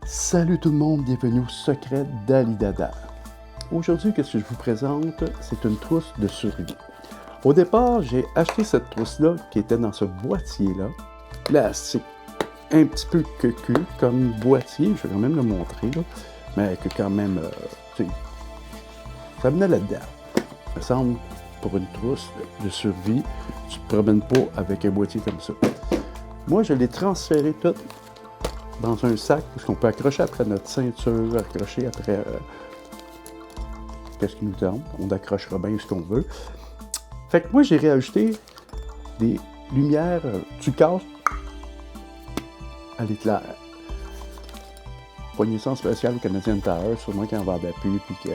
Salut tout le monde, bienvenue au secret d'Alidada. Aujourd'hui, qu'est-ce que je vous présente? C'est une trousse de survie. Au départ, j'ai acheté cette trousse-là qui était dans ce boîtier-là. Plastique, un petit peu queue comme boîtier, je vais quand même le montrer, là. Mais que quand même, tu sais, ça venait là-dedans. Il me semble, pour une trousse de survie, tu ne te promènes pas avec un boîtier comme ça. Moi, je l'ai transféré tout dans un sac, parce qu'on peut accrocher après notre ceinture, accrocher après qu'est-ce qui nous tente. On accrochera bien ce qu'on veut. Fait que moi, j'ai réajouté des lumières, tu casses à l'éclair. Poignée-ça spécial au Canadian Tower, sûrement qu'il en vendait plus, puis que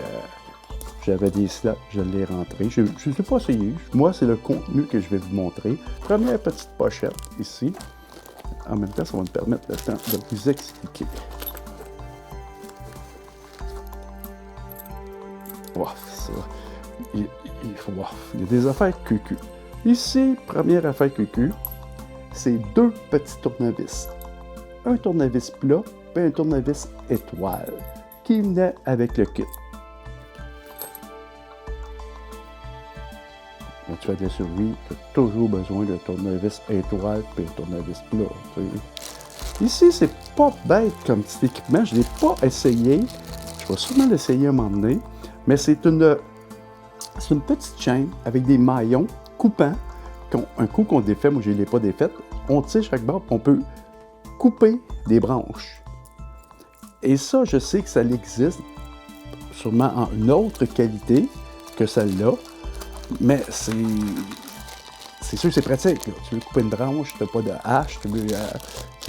j'avais des slots, je l'ai rentré. Je ne sais pas essayé. Moi, c'est le contenu que je vais vous montrer. Première petite pochette ici. En même temps, ça va me permettre le temps de vous expliquer. Wow, ça. Il y a des affaires QQ. Ici, première affaire QQ, c'est deux petits tournevis. Un tournevis plat et un tournevis étoile qui venait avec le kit. Quand tu fais de la survie, tu as toujours besoin de tournevis étoile et un tournevis plat. T'sais. Ici, c'est pas bête comme petit équipement. Je ne l'ai pas essayé. Je vais sûrement l'essayer à un moment donné. Mais c'est une petite chaîne avec des maillons coupants. Un coup qu'on défait, moi je ne l'ai pas défaite, on tire chaque barre et on peut couper des branches. Et ça, je sais que ça existe sûrement en une autre qualité que celle-là. Mais c'est sûr que c'est pratique. Là. Tu veux couper une branche, tu n'as pas de hache, tu veux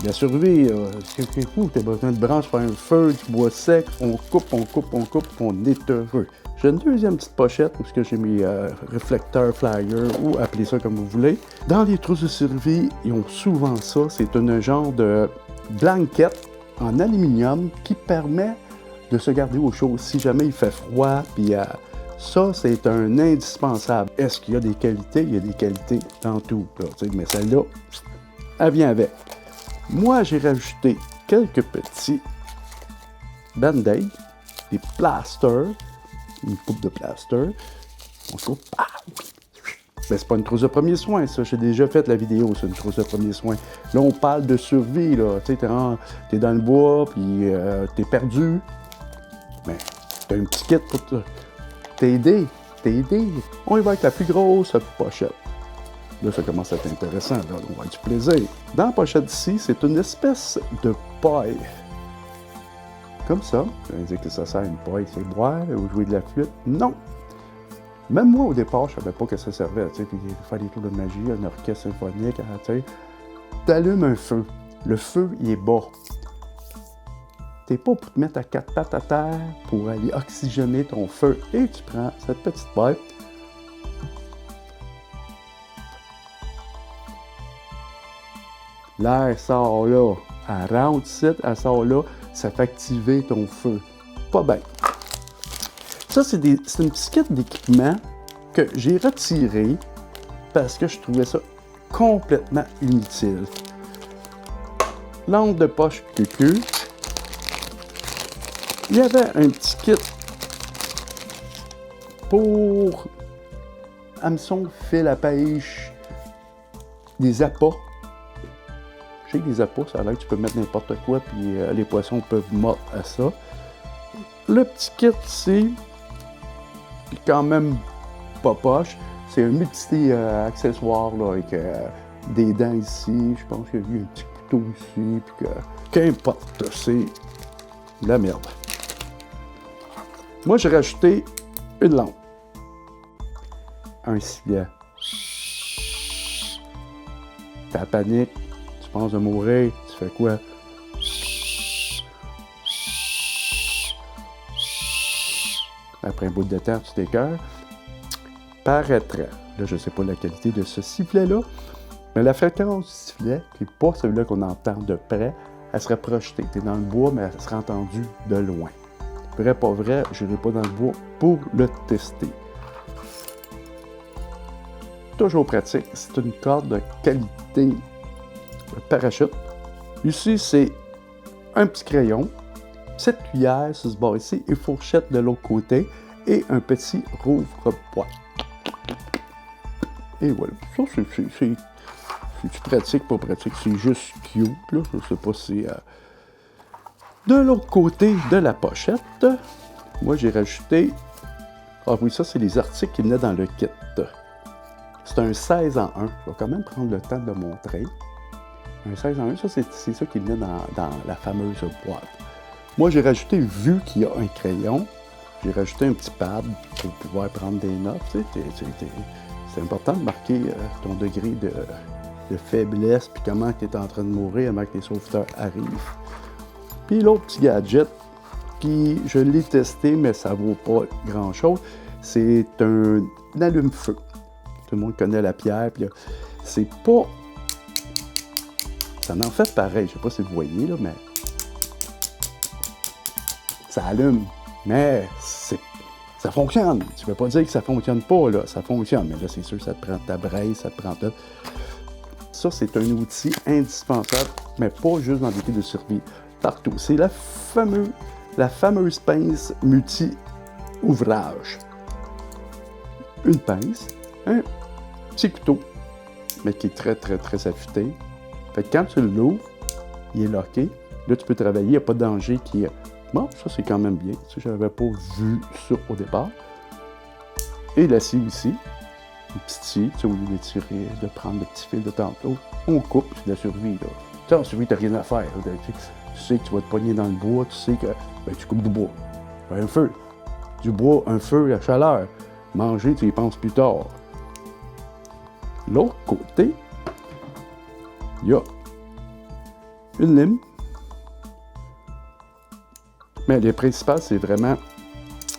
la survie. C'est fou, tu as besoin de branches pour faire un feu, du bois sec, on coupe, on est heureux. J'ai une deuxième petite pochette où j'ai mes réflecteurs flyers, ou appelez ça comme vous voulez. Dans les trousses de survie, ils ont souvent ça. C'est un genre de blanquette en aluminium qui permet de se garder au chaud si jamais il fait froid, puis ça, c'est un indispensable. Est-ce qu'il y a des qualités? Il y a des qualités dans tout. Là, mais celle-là, elle vient avec. Moi, j'ai rajouté quelques petits band-aids, des plasters, une coupe de plaster. On coupe. Ah! Mais c'est pas une trousse de premiers soins, ça. J'ai déjà fait la vidéo, c'est une trousse de premiers soins. Là, on parle de survie, là. Tu sais, t'es dans le bois, puis t'es perdu. Mais t'as un petit kit pour t'aider. On y va avec la plus grosse pochette. Là, ça commence à être intéressant. Là. On va avoir du plaisir. Dans la pochette ici, c'est une espèce de paille. Comme ça. Ça veut dire que ça sert à une paille. C'est boire ou jouer de la flûte. Non. Même moi, au départ, je ne savais pas que ça servait. Puis faire des tours de magie, un orchestre symphonique. Tu allumes un feu. Le feu, il est bas. T'es pas pour te mettre à quatre pattes à terre pour aller oxygéner ton feu. Et tu prends cette petite paille. L'air sort là. Elle rentre ici, elle sort là. Ça fait activer ton feu. Pas bête. Ça, c'est une petite kit d'équipement que j'ai retiré parce que je trouvais ça complètement inutile. Lampe de poche QQ. Il y avait un petit kit pour hameçon, fil à pêche, des appâts. Je sais que des appâts, ça a l'air que tu peux mettre n'importe quoi, puis les poissons peuvent mordre à ça. Le petit kit ici, puis quand même pas poche, c'est un multi-accessoire là, avec des dents ici. Je pense qu'il y a eu un petit couteau ici, puis qu'importe, c'est de la merde. Moi, j'ai rajouté une lampe. Un sifflet. T'as panique, tu penses de mourir, tu fais quoi? Après un bout de temps, tu t'écœures. Paraîtrait. Là, je ne sais pas la qualité de ce sifflet-là, mais la fréquence du sifflet, qui n'est pas celui-là qu'on entend de près, elle serait projetée. Tu es dans le bois, mais elle serait entendue de loin. Vrai, pas vrai, je n'irai pas dans le bois pour le tester. Toujours pratique, c'est une corde de qualité parachute. Ici, c'est un petit crayon, petite cuillère sur ce bord ici et fourchette de l'autre côté et un petit rouvre-poids. Et voilà. Ça, c'est pratique, pas pratique. C'est juste cute, là. Je sais pas si... De l'autre côté de la pochette, moi, j'ai rajouté... Ah oui, ça, c'est les articles qui venaient dans le kit. C'est un 16 en 1. Je vais quand même prendre le temps de le montrer. Un 16 en 1, ça, c'est ça qui venait dans la fameuse boîte. Moi, j'ai rajouté, vu qu'il y a un crayon, j'ai rajouté un petit pad pour pouvoir prendre des notes. C'est important de marquer ton degré de faiblesse, puis comment tu es en train de mourir avant que les sauveteurs arrivent. Puis l'autre petit gadget, qui je l'ai testé, mais ça vaut pas grand-chose, c'est un allume-feu. Tout le monde connaît la pierre, puis c'est pas... Ça en fait pareil, je sais pas si vous voyez, là, mais... Ça allume, mais ça fonctionne. Tu peux pas dire que ça fonctionne pas, là. Ça fonctionne, mais là, c'est sûr, ça te prend ta braise, ça te prend tout. Ça, c'est un outil indispensable, mais pas juste dans des kits de survie. Partout. C'est la fameuse pince multi-ouvrage. Une pince, un petit couteau, mais qui est très, très, très affûté. Fait que quand tu l'ouvres, il est locké. Là, tu peux travailler, il n'y a pas de danger qui est... Bon, ça, c'est quand même bien. Ça, je n'avais pas vu ça au départ. Et la scie aussi. Une petite scie, tu sais, au lieu de tirer, de prendre le petit fil de tantôt, on coupe, c'est de la survie, là. Tu sais, en survie, tu n'as rien à faire. Tu sais que tu vas te pogner dans le bois, tu sais que ben, tu coupes du bois. Un feu. Du bois, un feu, la chaleur. Manger, tu y penses plus tard. L'autre côté, il y a une lime. Mais le principal, c'est vraiment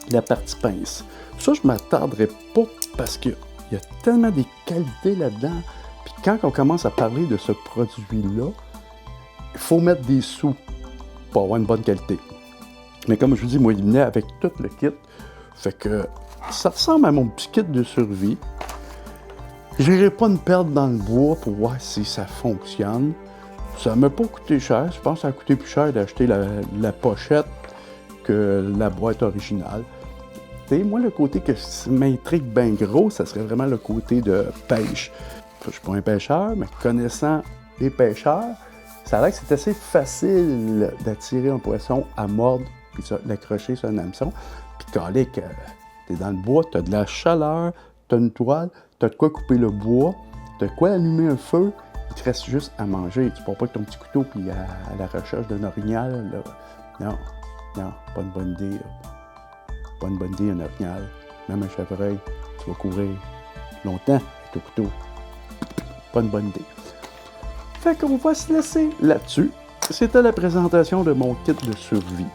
la partie pince. Ça, je ne m'attarderai pas parce qu'il y a tellement des qualités là-dedans. Puis quand on commence à parler de ce produit-là, il faut mettre des sous pour avoir une bonne qualité. Mais comme je vous dis, moi, il venait avec tout le kit. Fait que ça ressemble à mon petit kit de survie. Je n'irai pas me perdre dans le bois pour voir si ça fonctionne. Ça ne m'a pas coûté cher. Je pense que ça a coûté plus cher d'acheter la pochette que la boîte originale. Et moi, le côté que m'intrigue bien gros, ça serait vraiment le côté de pêche. Je ne suis pas un pêcheur, mais connaissant les pêcheurs, ça a l'air que c'est assez facile d'attirer un poisson à mordre, puis l'accrocher sur un hameçon. Puis calé que t'es dans le bois, t'as de la chaleur, t'as une toile, t'as de quoi couper le bois, t'as de quoi allumer un feu, il te reste juste à manger. Tu pars pas avec ton petit couteau puis à la recherche d'un orignal. Là. Non, pas une bonne idée. Là. Pas une bonne idée, un orignal. Même un chevreuil, tu vas courir longtemps avec ton couteau. Pas une bonne idée. Fait qu'on va se laisser là-dessus. C'était la présentation de mon kit de survie.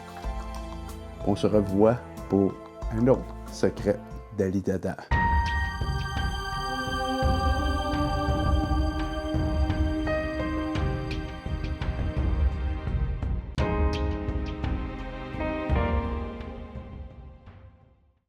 On se revoit pour un autre secret d'Ali Dada.